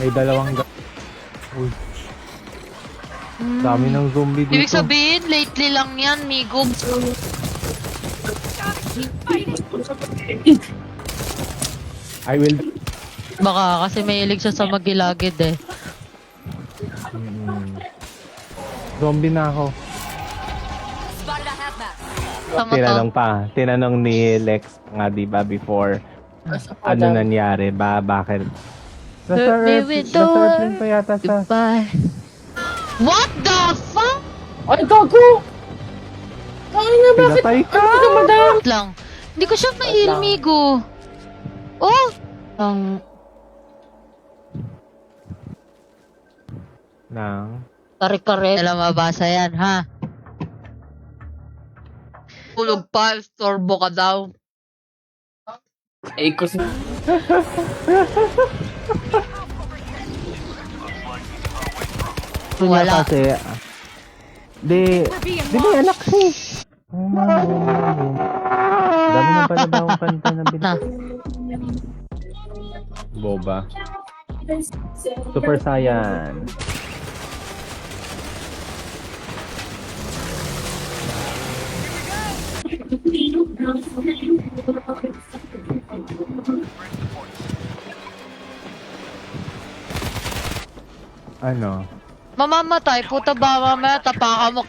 May dalawang Uy. Dami ng zombie dito. Ibig sabihin, lately lang yan, Migo. I will... Baka kasi may ilig siya sa magilagid eh. Zombie na ako. Tama to. Tinanong ni Lex nga diba before ano nangyari ba, bakit? Hurt me with the airplane pa yata siya. Goodbye. What the fuck? Ay, gago! Ay na, bakit? Pinatay ka! Ano ka, madam? Lang. Hindi ko siya ma-heal, Migo. Oh! Nang... Kare-kare. Alam mabasa yan, ha? Tulog pa, storbo ka daw. Ay, kasi... Wala. Kasi... Di may anak siya. Dami ng panabawang kanta na Na. Boba. Super Saiyan. Ano? Mamamatay, puta ba mamaya tapakan mo.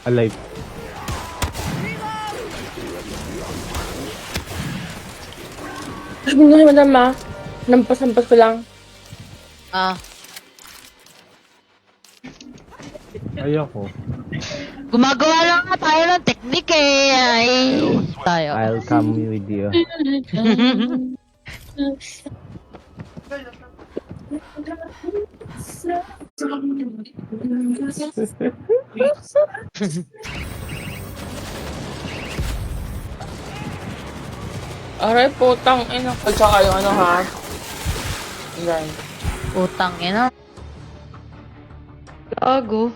Alive. Sabi nga, madam, ah. Nampas-nampas ko lang. Ayoko. Gumagawa lang nga tayo ng teknik eh. Ay, tayo. I'll come with you. Aray, putang ina. At saka yung ano, ha? Yan. Utang ina. Gago.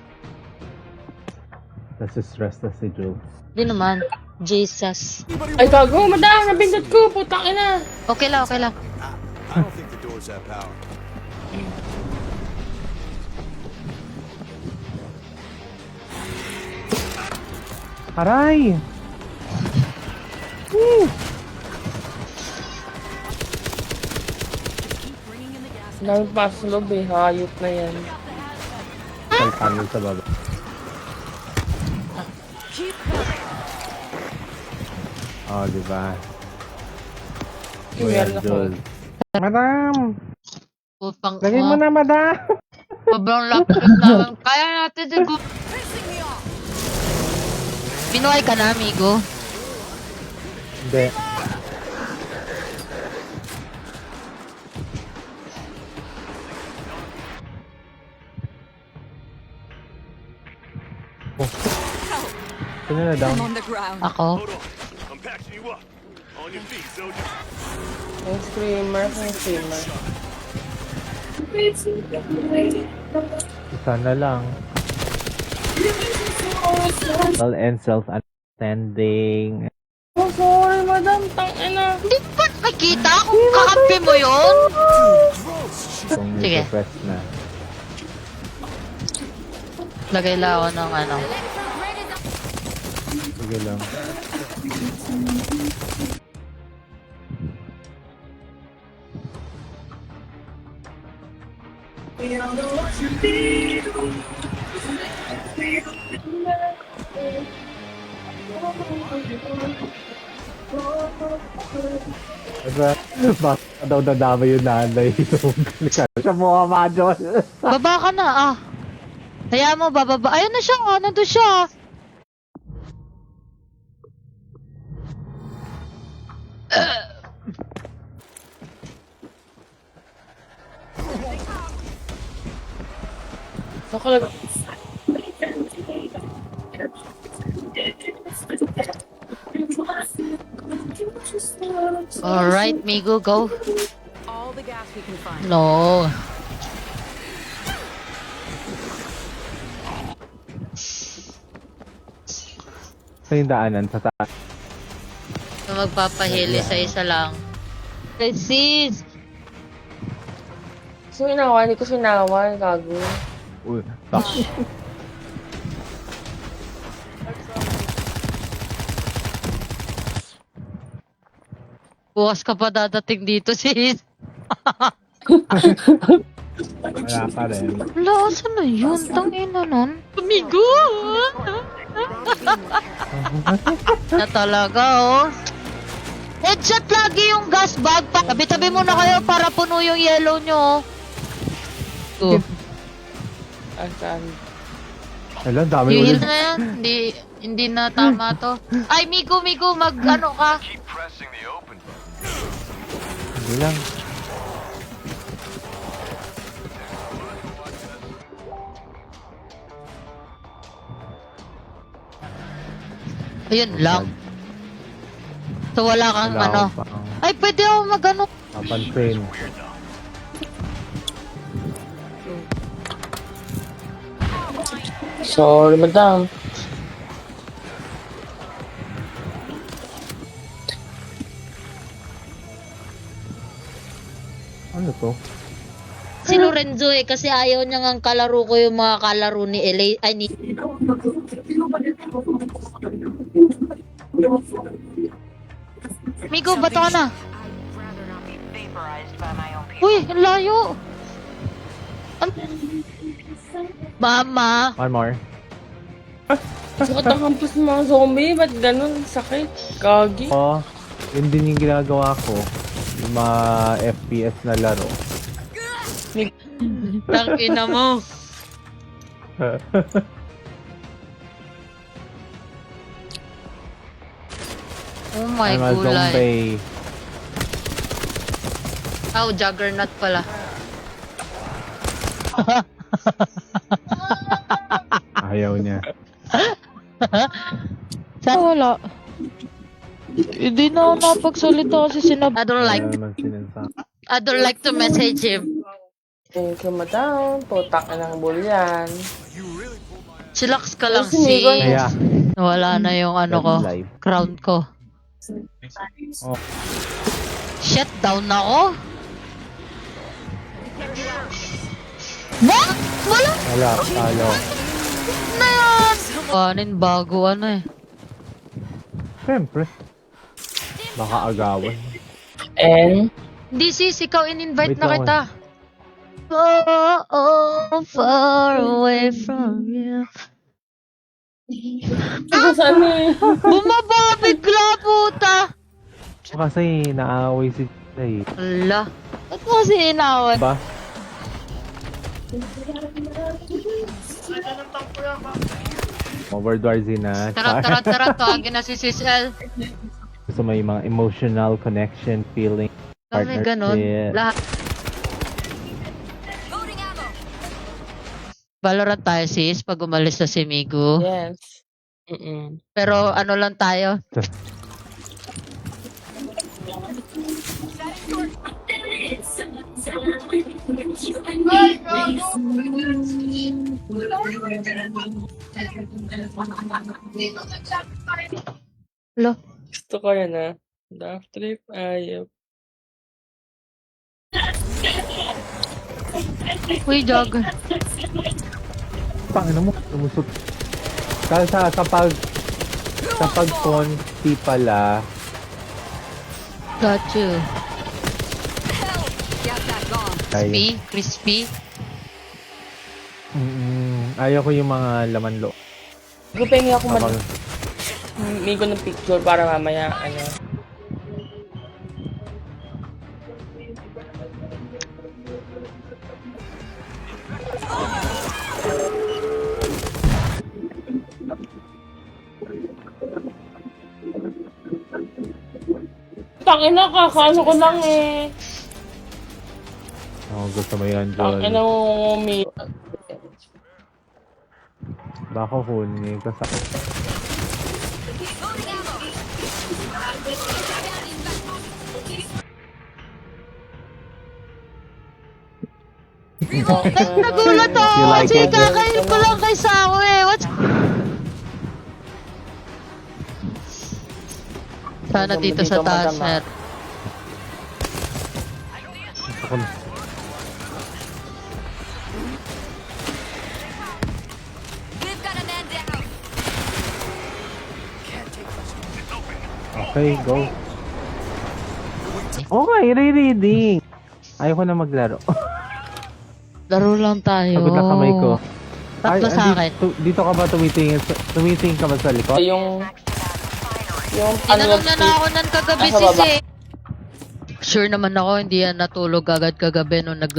Nasa-stress na si Jules. Di naman. Jesus. Ay, gago, madam. Nabindot ko. Putang ina. Okay lang, okay lang. I don't think the doors have power. Aray! Dami pa sa loob eh. Hayop na yan. Salpangin sa baba. Oh, diba? Kuya Meron ako. Jules. Madam! Utang Lagay mo na, madam! Sobrang lapit naman. Kaya natin siguro. Pinuhay ka na, amigo. Hindi. Sino na down? Ako? Hold on. I'm patching you up. On your feet, soldier. Yung screamer. Yung screamer. Isa na lang. Well, and self-understanding. Oh, sorry, madam. Tang ina. Hindi ba nakikita kung kakampi mo yun? Kung Sige. press na. Lagay lang ako ng ano. Sige lang. Bakit daw nadama yung nanay yung siya mo ama Diyos. Baba ka na, ah. Kaya mo, bababa. Ayun na siya, ah. Nandun siya, ah. Nakalagay. Alright, Migo, go. All the gas we can find. No. Sa yung daanan, sa taas. Yung magpapahili sa isa lang. Ay, sis! Sinawa, hindi ko sinawa. Gago. Uy, tak. Bukas ka pa dadating dito, sis. Wala pa rin. Wala, saan na yun? Tangina nun. Amigo! Na talaga, oh. Headshot lagi yung gas bag. Tabi-tabi muna kayo para puno yung yellow nyo, oh. Asan? Wala, dami Yung heal ulit. na yan. Hindi na tama to. Ay, Migo, mag-ano ka? Hindi lang. Ayun lang. So, wala kang Wala ano. akong pang Ay, pwede ako mag-ano. papansin. Sorry, madam. Ano to? Si Lorenzo kasi ayaw niya ngang kalaro ko yung mga kalaro ni LA. Ay, ni... Migo, bato ka na. Uy, ang layo. Mama. One more. Sakit ang hampas ng mga zombie. Ba't ganun? Sakit. Gagi. Oh, yun din yung ginagawa ko. Yung mga FPS na laro. Tangina mo. Oh my I'm a gulay. zombie. Oh, Juggernaut pala. Ayaw niya. Wala. Hindi na ako napagsalita kasi I don't like Ayaw naman sinasabi. I don't like to message him. Thank you, madam. Putak na ng bulyan. Chillax ka lang, Si Migo sis. Kaya, Wala na yung ano ko, that's life. crown ko. Oh. Shut down na ako. What? Wala Wala, talo. na yan. Kanin bago ano eh. Siyempre. Baka agawan. And? Hindi sis, ikaw in-invite Wait na lang, kita. Oh, far away from you. Ito saan eh? Bumaba bigla, puta. Kasi naaway si Jay. Ala. Ba't mo kasi inawan? Ba? Overdoors na. Tara, tawagin na si Sis L. Gusto mo yung mga emotional connection, feeling, Kami ganun. partnership. Lahat. Valorant tayo sis pag umalis na si Migu. Yes. Pero ano lang tayo. Lo. Gusto ko yan ah. Daft trip, ayop. Uy, jog. Pangina mo, lumusot. Sa pag-conti pala, Got you. ay, Crispy. ayaw ko yung mga laman loob. Gupengi ako Habang, May ko ng picture para mamaya, ano. Tangina ka, kaso ko lang eh. gusto mo yan, Tangina Joel. mo, may... Baka kunin ko sa... Nagulat ako You like kasi it? kakain ko lang kay Sao eh. What's... Sana dito sa taas, madama. sir. Okay, go. Okay, rereading. Ayoko na maglaro. Laro lang tayo. Pagod na kamay ko. Tatlo sa akin. Dito ka ba tumitingin? Tumitingin ka ba sa likod? Yung Tinanong na ako ng kagabi Nasa sis baba. eh. Sure naman ako, hindi yan natulog agad kagabi nung nag...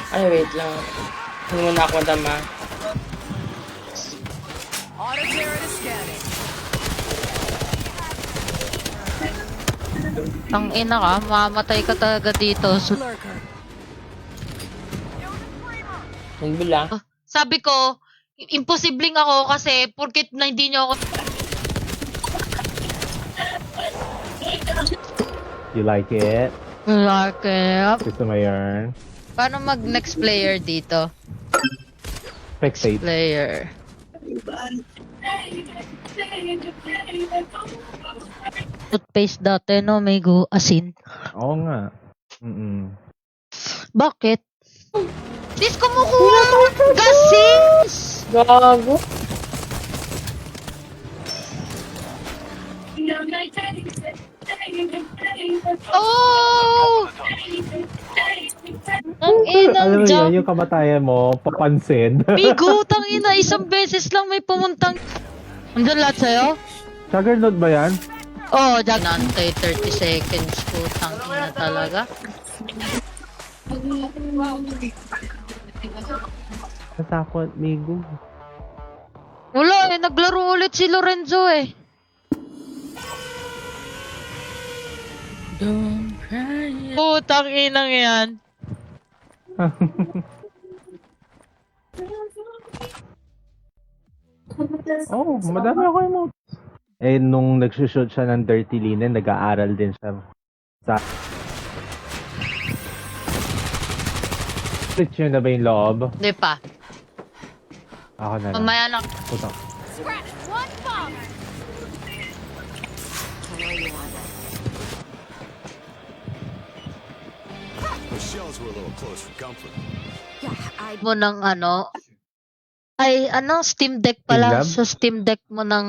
Ay, wait lang. Hindi mo na ako madama. Ang ina ka, mamatay ka talaga dito. Yung bila. Sabi ko, imposibleng ako kasi porkit na hindi nyo ako... You like it? Larkep. Gusto mo yarn? Paano mag next player dito? Spectate. Player. Toothpaste dati, no? May go asin. Oo nga. Bakit? Sis, kumukuha ako ng gasis! Gago. Oh! Ang inang Alam mo jump. yun, yung kamatayan mo, papansin. Bigo, tangina, isang beses lang may pumuntang... Andun lahat sa'yo? Juggernaut ba yan? Oo, oh, nantay 30 seconds po, tangina talaga. Natakot, Migo. Wala eh, naglaro ulit si Lorenzo eh. Don't cry. Putang inang yan. Oh, madami ako emotes. Eh, nung nagsushoot siya ng Dirty Linen, nag-aaral din siya sa... Switch yun na ba yung loob? Hindi pa. Ako na lang. Mamaya na. Puta. The shells were a little close for comfort. Mo ng ano. Ay, ano? Steam Deck pala. Steam Lab? Sa Steam Deck mo ng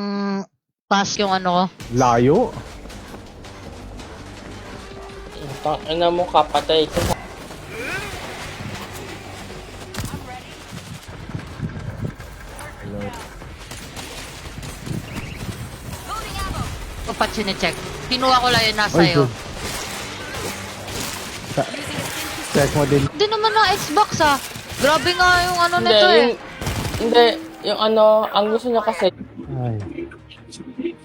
pass yung ano ko. Layo? Tang ina mo ka, patay ko. O pa chinecheck. Kinuha ko lang yun nasa Oy, iyo. good. Check mo din. Hindi naman na Xbox ah. Grabe nga yung ano Hindi, nito eh. hindi, yung ano, ang gusto niya kasi, Ay.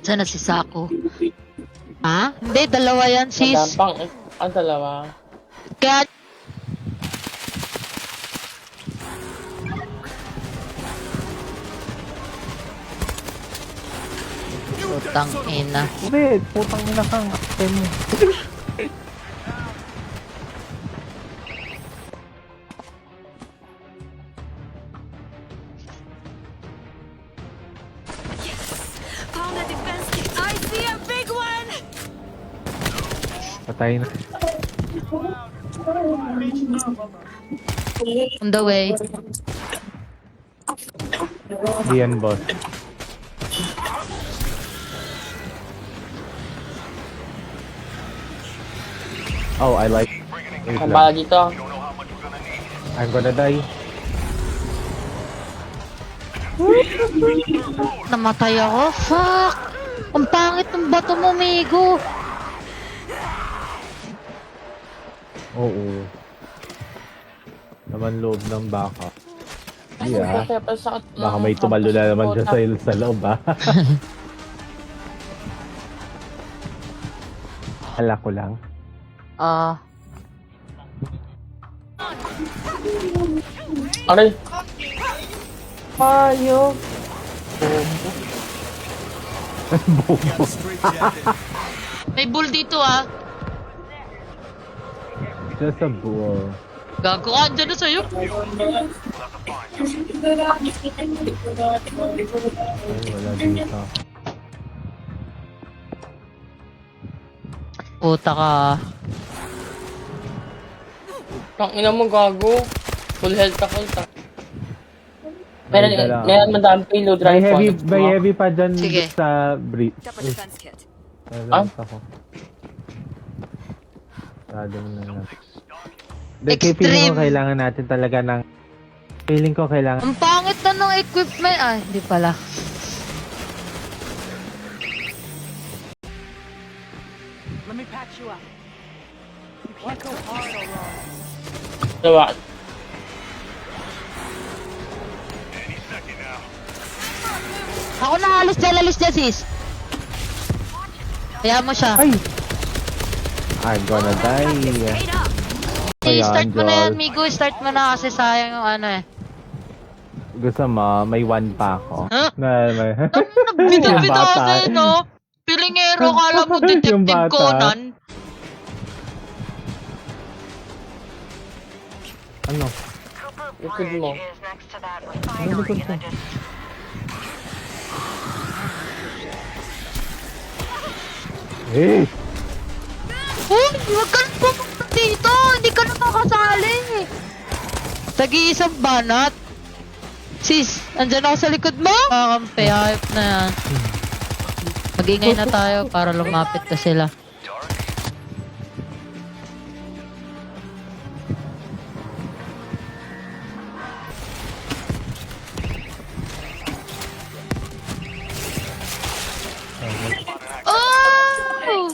Sana si Sako. Ha? Hindi, dalawa yan sis. madampang, ang dalawa. Kaya... Putang ina. Hindi, putang ina kang akin. Found a defense kit. I see a big one! Patay na. On the way. Di yan, boss. Oh, I like... Wait Ang lang. bala dito. I'm gonna die. Namatay ako. Fuck! Ang pangit ng bato mo, Migo. Oo. Naman loob ng baka. Yeah. Kaya pa sakit. Baka may tumalo na naman dyan sa loob, ha? Hala ko lang. Ah. Aray. Ayo. Straight jacket. May bull dito ah. Just a bull. Gago ka, andyan na sa'yo. Ay, wala dito. Puta ka. Tang ina mo, gago. Full health ako. Meron, Ay, dala. meron madami payload May rifle. heavy pa dyan Sige. sa bridge. Up a defense kit. Ah? Ako. Masyadong na lang. Feeling ko Extreme. kailangan natin talaga ng... Feeling ko kailangan... Ang pangit na ng equipment. Ah, hindi pala. Diba? Any second now. Ako na alis dyan, sis. Kaya mo siya. Ay! I'm gonna die. Paid up. Ayan, Start mo na yan, Joel. Migo. Start mo na kasi sayang yung ano eh. Gusto mo, may one pa ako. Huh? May... Bida-bida Yung bata. kasi, no? Pilingero, kala mo Yung Detective bata. Conan. Ano? Likod mo. Ano likod ko? Eh! Uy, huwag ka na pumunta dito. Hindi ka na makasali. Tag-iisang banat. Sis, andyan ako sa likod mo. Kakampi, hype na yan. Mag-ingay na tayo para lumapit na sila. Oh!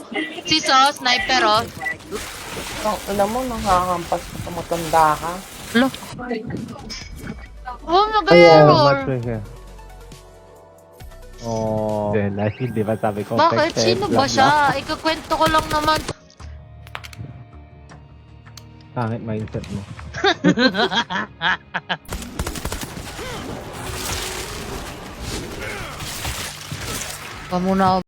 Sis, oh, sniper, oh. Tang ina mo, nakakampas ka pa matanda ka. Lo. Oh, Much nag-error. here. Oh. Hindi ba sabi ko? Bakit? text, Sino blah, ba siya? Ikukwento ko lang naman. blah. Pangit mindset mo. Pa muna ako.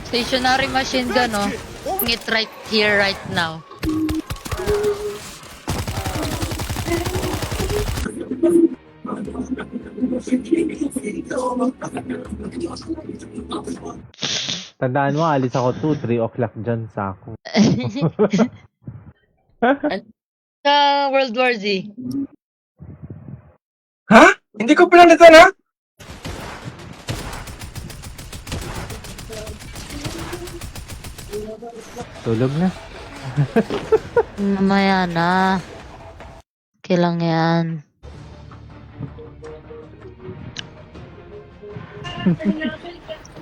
Stationary machine gun, oh. It right here, right now. Tandaan mo, alis ako 2, 3 o'clock dyan sa ako. Sa World War Z. Ha? Hindi ko pinalitan ha? Tulog na. Mamaya na. Okay lang yan.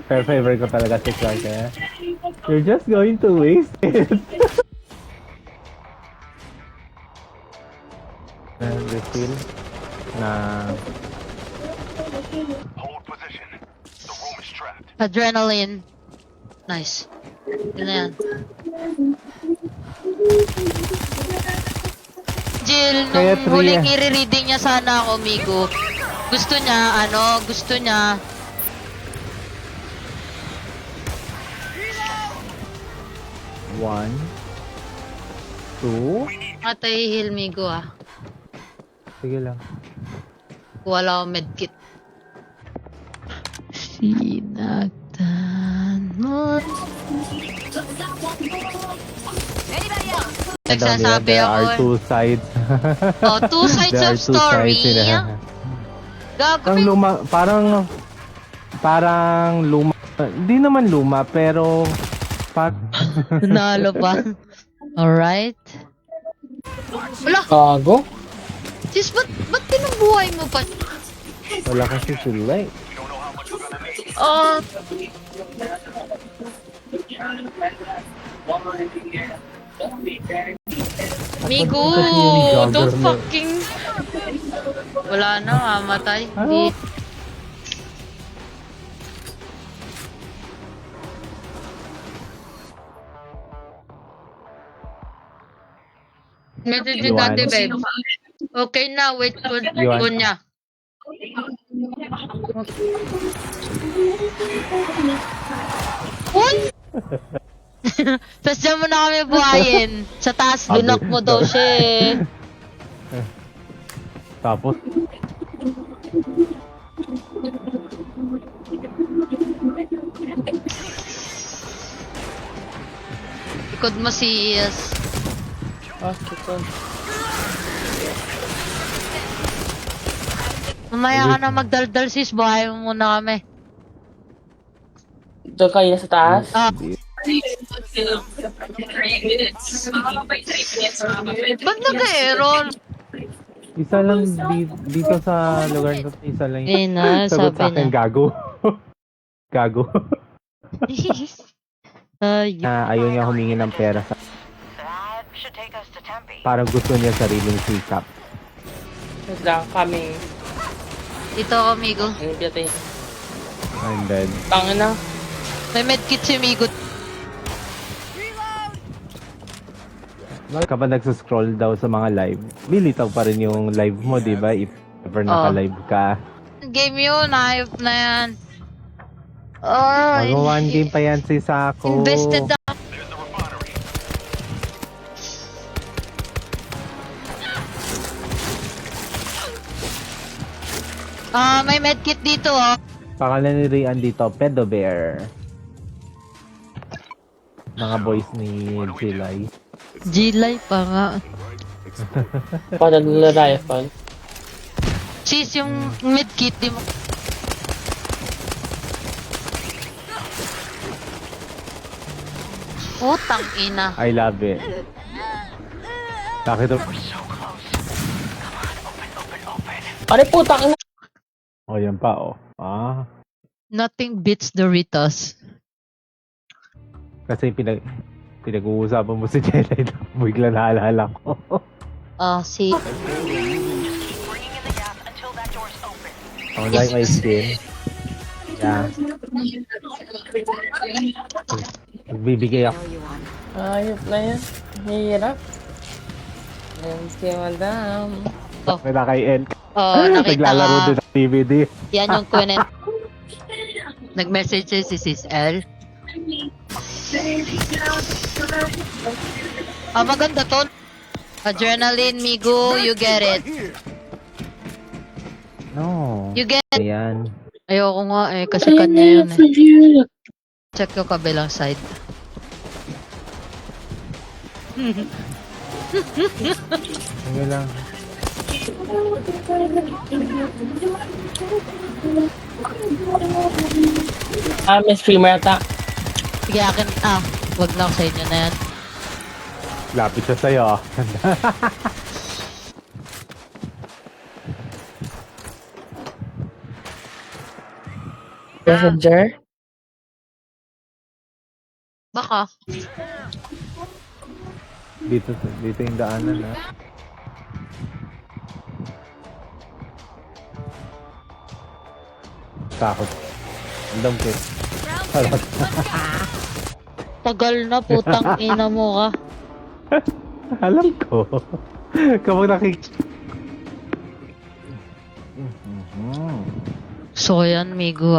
Favorite ko talaga si Clark eh. You're just going to waste it. Refill na Hold position. The room is trapped. Adrenaline. Nice. Yun na yan. Jill, Kaya nung three, huling eh. i-reading niya sana ako, Migo. Gusto niya, one, two. Matay heal, Migo, ah. Sige lang. Wala akong medkit. Sinagtan mo. Anybody else? Nagsasabi There ako are eh. two sides. Oh, two sides There of are two story. sides in a- Gago, Parang luma, parang luma. Di naman luma, pero Nalo pa. Alright. Wala, Gago? sis, ba't tinubuhay mo pa? wala kasi sila eh. Oh, Migo, don't fucking... Wala na, mamatay. Di. Message ni Yuan. Daddy, babe. Okay na, wait ko Yuan. niya. Uy! Tapos dyan mo na kami buhayin. Sa taas, lunak mo daw siya eh. Tapos, Likod mo si Ias. Hospital. Mamaya ka na magdaldal sis, buhay mo muna kami. Diyan kayo sa taas? Ah, ba't nag-error? Isa lang dito sa lugar na to, isa lang Eh na, sagot sa sabi akin, na. gago. Gago. Ay, Na ayaw niya humingi ng pera sa... Parang gusto niya sariling sikap. Wait lang, kami. dito ako, Migo. Ang piyatay. And then, Tangin na. May medkit si Migo. kapag nagsascroll daw sa mga live, militaw pa rin yung live mo, di ba? If ever naka-live ka. Game yun, ayop na yan. Oh, Mag-one game pa yan si Sako. invested na. May medkit dito, oh. Pangalan ni Rian dito, Pedo Bear. Mga boys ni Jilay. Gilay pa nga. Para nila rifle. Sis, yung medkit, di mo... Utang ina. I love it. Bakit? Ano po, tangin na. Oh, yan pa, oh. Ah. Nothing beats Doritos. Kasi pinag-uusapan mo si Jelay. Bigla naalala ko. Si... Online my skin. Yeah. Magbibigay ako. Ayop na yan. Hirap. Ayan si Madam. Kaya kay El. Nakita Naglalaro ka. din ng DVD. Yan yung kunin. Nag-message si Sis L. Maganda to. Adrenaline, Migo, you get it. No. You get it. Ayan. Ayoko nga kasi kanya yun Check yung kabilang side. Ano lang. May streamer ata. Sige akin, wag na ako sa inyo na yan. Lapit siya sa'yo. ah. Messenger. Baka. Dito yung daanan, ha. Takot. Andam ko. Harap. Tagal na putang ina mo ka. Alam ko. Kapag So yan, Migo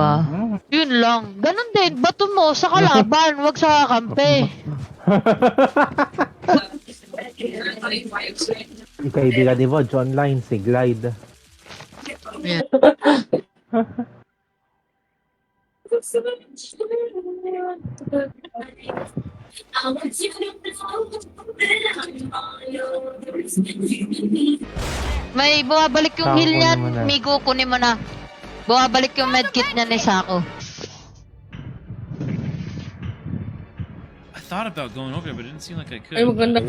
Yun lang. Ganun din. Bato mo sa kalaban. Wag sa kampe. Ikaibigan ni Vodge online, si Glide. Yeah. May bumabalik yung Sako heal niyan. naman na. Migo, kunin mo na. Bumabalik yung medkit niya ni Sako. I thought about going over there, but it didn't seem like I Ay, could. maganda.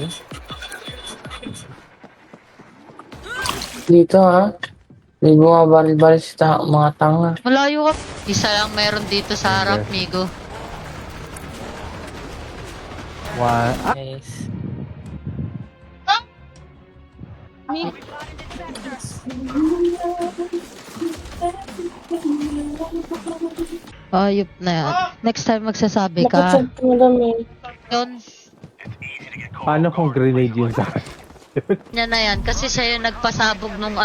Dito ha. May bumabaril-baril sa mga tanga. Malayo ka. Isa lang meron dito sa harap, Okay. Migo. Guys. Ayop na yan. Next time magsasabi ka. Nakachag ko madami. Yun. Paano kung grenade yun sa akin? Yan na yan. Kasi siya yung nagpasabog nung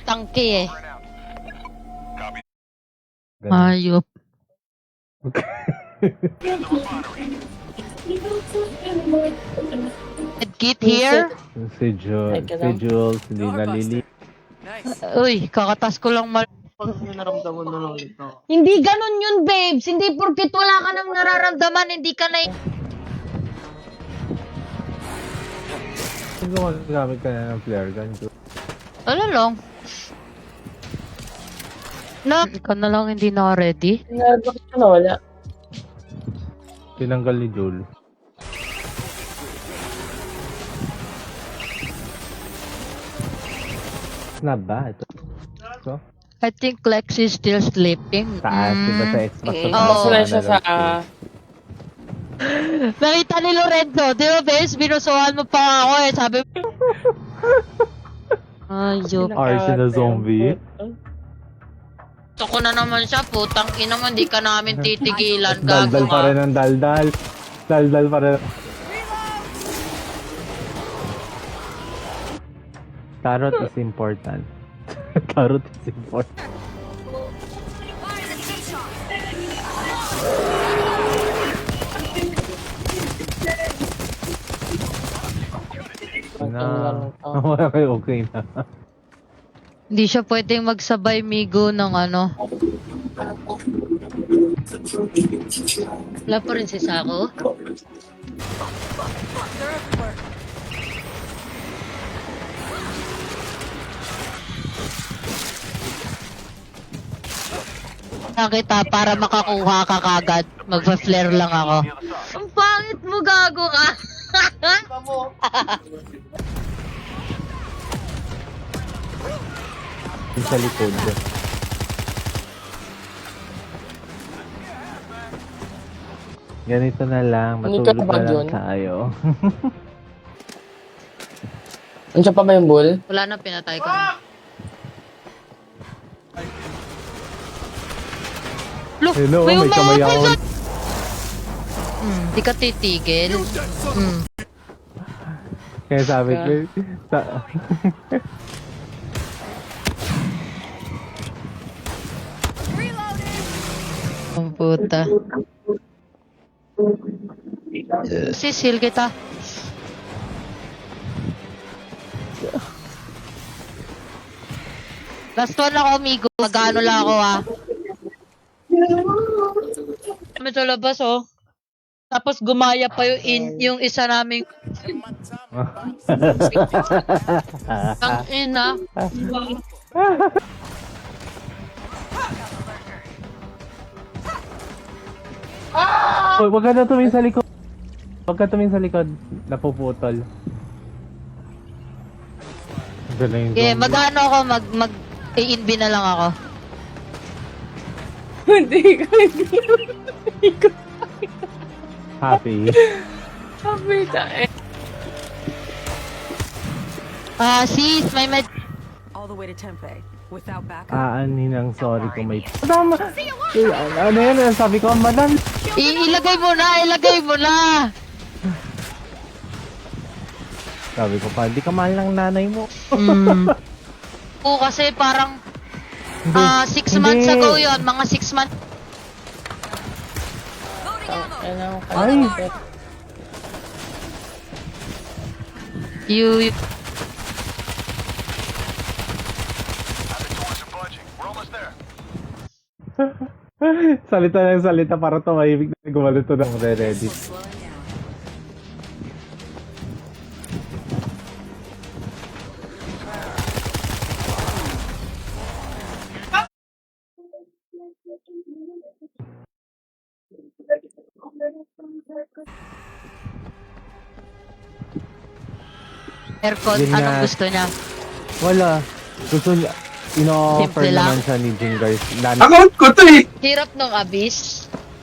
tangke Ganun. Ayop. Medkit here? Si Jules, hindi nalili. Uy, kakatas ko lang Hindi ganun yun, babes. Hindi porkit wala ka nang nararamdaman, hindi ka na... Kung gumagamit ka na ng flare gun, Ano lang? Na, ikaw na lang hindi na ready. Bakit ka nawala? tinanggal ni Joel. Not bad. So, I think Lex is still sleeping. taas, diba sa Xbox? Oo. Sila siya sa... Nakita ni Lorenzo, di ba, bes? Binusuhan mo pa ako eh. Sabi mo... Ayop. Arch na zombie. Gusto ko na naman siya, putang ina mo, hindi ka namin titigilan. Daldal Gago pa ka. rin ang daldal. Daldal pa rin. Tarot is important. Tarot is important. Fire the K-shot. Na. Okay na. Hindi siya pwedeng magsabay migo ng ano. Wala pa rin si Sako. Nakita para makakuha ka kagad. Magpa-flare lang ako. Ang pangit mo, gago ka. Yung sa likod. Ganito na lang. Hindi ka Matulog ba na lang yun? tayo. Andiyan pa ba yung bull? Wala na, pinatay ko na. Look, Hello, may kamay ako. Di ka titigil. Kaya sabi ko, Ang puta. Sisil kita. Last one ako, amigo. Mag-ano lang ako, ha. Kami sa labas, oh. Tapos gumaya pa yung isa naming... Ang ina. Uy, wag ka na tumingin sa likod. Wag ka tumingin sa likod. Napuputol. Galing yung Okay, zombie. mag-ano ako, mag-i-inb na lang ako. Hindi ko. Happy. Sabi ka eh. Sis, may all the way to Tempe without backup. Aanin ang sorry kung may... Madam! Ano yan? Sabi ko, madam! ilagay mo na, ilagay mo na. Sabi ko pa, di ka mahal ng nanay mo. Oo, kasi parang 6 Hindi. months ago yun, mga 6 months. Ay! You Salita ng salita para tumahimik na gumalito ng re-ready. aircon, Yun nga. anong gusto niya? Wala. Gusto niya, ino-offer Simple lang. naman siya ni Jingars. Account ko to eh. Hirap ng abyss.